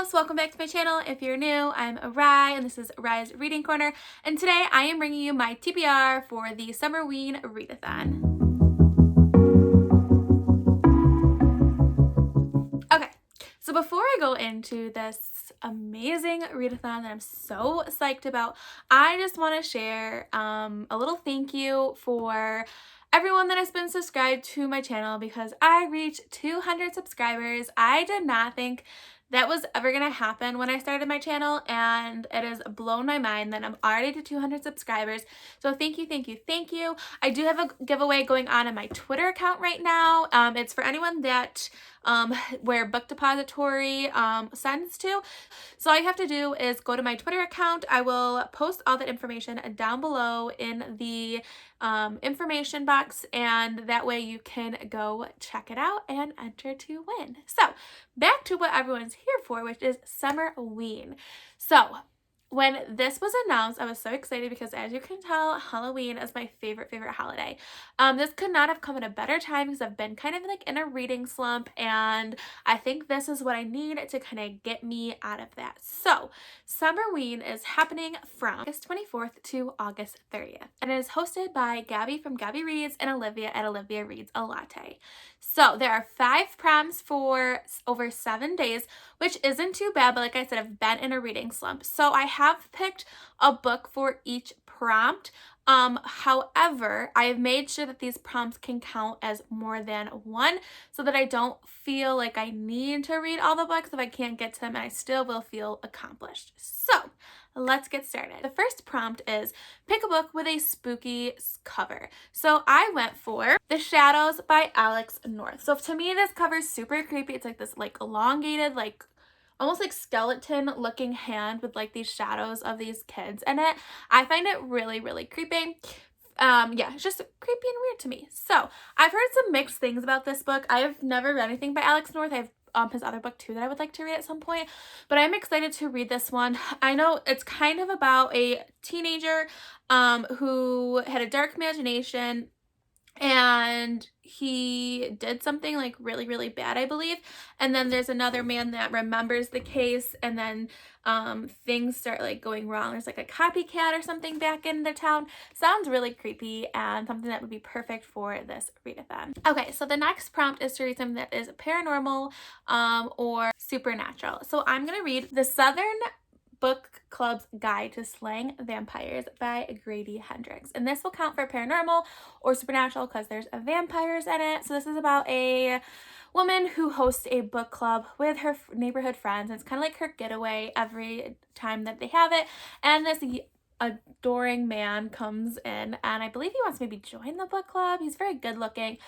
loves, welcome back to my channel. If you're new, I'm Rye and this is Rye's Reading Corner, and today I am bringing you my TBR for the Summerween Read-a-thon. Okay, so before I go into this amazing readathon that I'm so psyched about, I just want to share a little thank you for everyone that has been subscribed to my channel because I reached 200 subscribers. I did not think that was ever going to happen when I started my channel, and it has blown my mind that I'm already to 200 subscribers. So thank you, thank you, thank you. I do have a giveaway going on my Twitter account right now. It's for anyone that where Book Depository sends to. So all you have to do is go to my Twitter account. I will post all that information down below in the information box, and that way you can go check it out and enter to win. So back to what everyone's here for, which is Summerween. So when this was announced, I was so excited because, as you can tell, Halloween is my favorite holiday. This could not have come at a better time because I've been kind of like in a reading slump, and I think this is what I need to kind of get me out of that. So Summerween is happening from August 24th to August 30th, and it is hosted by Gabby from Gabby Reads and Olivia at Olivia Reads a Latte. So there are 5 prompts for over 7 days, which isn't too bad, but like I said, I've been in a reading slump. So I have picked a book for each prompt. However, I have made sure that these prompts can count as more than one so that I don't feel like I need to read all the books if I can't get to them, and I still will feel accomplished. So let's get started. The first prompt is pick a book with a spooky cover. So I went for The Shadows by Alex North. So to me, this cover is super creepy. It's like this like elongated, like almost like skeleton looking hand with like these shadows of these kids in it. I find it really creepy. Yeah, it's just creepy and weird to me. So I've heard some mixed things about this book. I have never read anything by Alex North. I have his other book too that I would like to read at some point, but I'm excited to read this one. I know it's kind of about a teenager who had a dark imagination, and he did something like really bad, I believe, and then there's another man that remembers the case, and then things start like going wrong. There's like a copycat or something back in the town. Sounds really creepy and something that would be perfect for this readathon. Okay, so the next prompt is to read something that is paranormal or supernatural. So I'm gonna read The Southern Book Club's Guide to Slaying Vampires by Grady Hendrix. And this will count for paranormal or supernatural because there's vampires in it. So this is about a woman who hosts a book club with her neighborhood friends. It's kind of like her getaway every time that they have it. And this adoring man comes in, and I believe he wants to maybe join the book club. He's very good looking,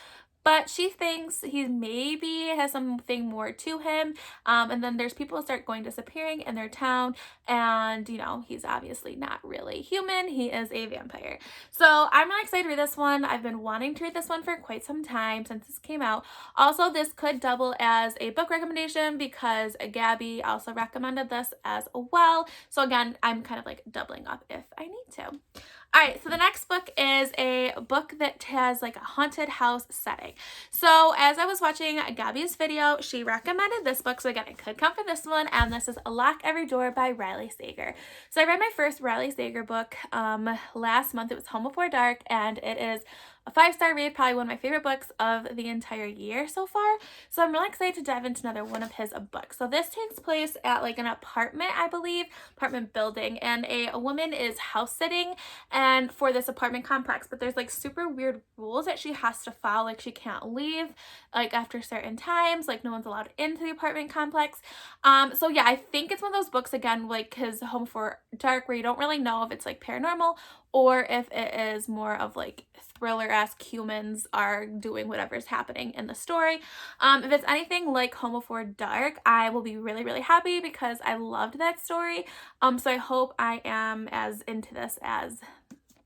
but she thinks he maybe has something more to him. And then there's people who start going disappearing in their town, and you know, he's obviously not really human. He is a vampire. So I'm really excited to read this one. I've been wanting to read this one for quite some time since this came out. Also, this could double as a book recommendation because Gabby also recommended this as well. So again, I'm kind of like doubling up if I need to. All right, so the next book is a book that has like a haunted house setting. So as I was watching Gabby's video, she recommended this book. So again, I could come for this one, and this is Lock Every Door by Riley Sager. So I read my first Riley Sager book last month. It was Home Before Dark, and it is a 5-star read, probably one of my favorite books of the entire year so far. So I'm really excited to dive into another one of his books. So this takes place at like an apartment, I believe, apartment building, and a woman is house sitting and for this apartment complex, but there's like super weird rules that she has to follow. Like she can't leave like after certain times, like no one's allowed into the apartment complex. So yeah, I think it's one of those books, again, like his Home Before Dark, where you don't really know if it's like paranormal or if it is more of like thriller-esque, humans are doing whatever's happening in the story. If it's anything like Home Before Dark, I will be really happy because I loved that story. So I hope I am as into this as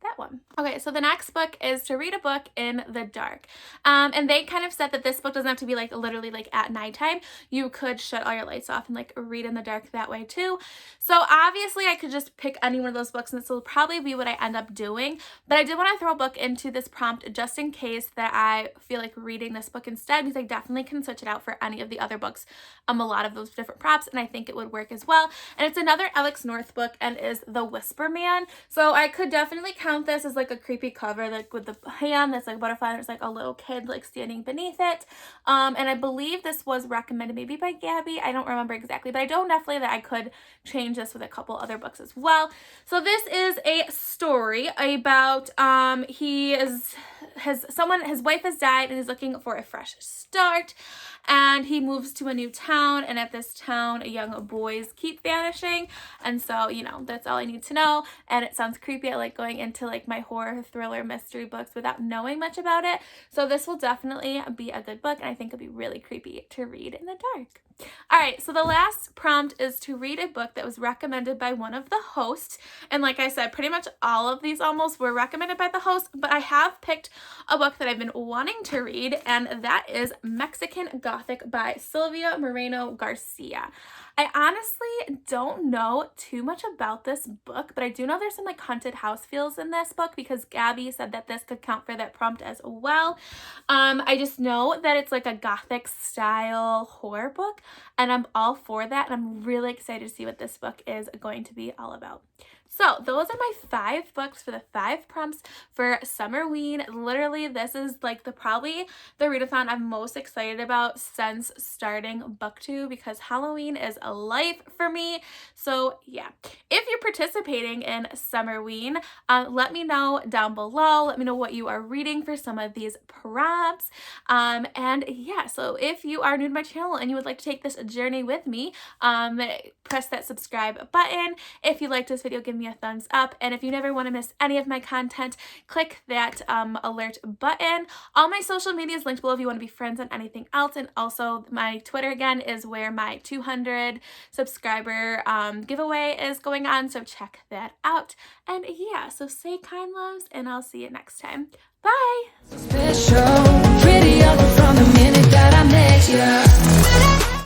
that that one. Okay, so the next book is To Read a Book in the Dark. And they kind of said that this book doesn't have to be like literally like at nighttime. You could shut all your lights off and like read in the dark that way too. So obviously I could just pick any one of those books and this will probably be what I end up doing. But I did want to throw a book into this prompt just in case that I feel like reading this book instead, because I definitely can switch it out for any of the other books, a lot of those different prompts, and I think it would work as well. And it's another Alex North book and is The Whisper Man. So I could definitely count this as like a creepy cover, like with the hand that's like a butterfly and there's like a little kid like standing beneath it. And I believe this was recommended maybe by Gabby. I don't remember exactly, but I know definitely that I could change this with a couple other books as well. So this is a story about his wife has died and he's looking for a fresh start, and he moves to a new town, and at this town young boys keep vanishing, and so that's all I need to know. And it sounds creepy. I like going into like my horror thriller mystery books without knowing much about it, so this will definitely be a good book, and I think it'll be really creepy to read in the dark. All right, so the last prompt is to read a book that was recommended by one of the hosts. And like I said, pretty much all of these almost were recommended by the host, but I have picked a book that I've been wanting to read, and that is Mexican Gothic by Silvia Moreno Garcia. I honestly don't know too much about this book, but I do know there's some like haunted house feels in this book because Gabby said that this could count for that prompt as well. I just know that it's like a Gothic style horror book, and I'm all for that, and I'm really excited to see what this book is going to be all about. So those are my 5 books for the 5 prompts for Summerween. Literally, this is like probably the readathon I'm most excited about since starting BookTube, because Halloween is a life for me. So yeah, if you're participating in Summerween, let me know down below. Let me know what you are reading for some of these prompts. And yeah, so if you are new to my channel and you would like to take this journey with me, press that subscribe button. If you liked this video, give me a thumbs up, and if you never want to miss any of my content, click that alert button. All my social media is linked below if you want to be friends on anything else, and also my Twitter again is where my 200 subscriber giveaway is going on, so check that out. And yeah, so stay kind, loves, and I'll see you next time. Bye!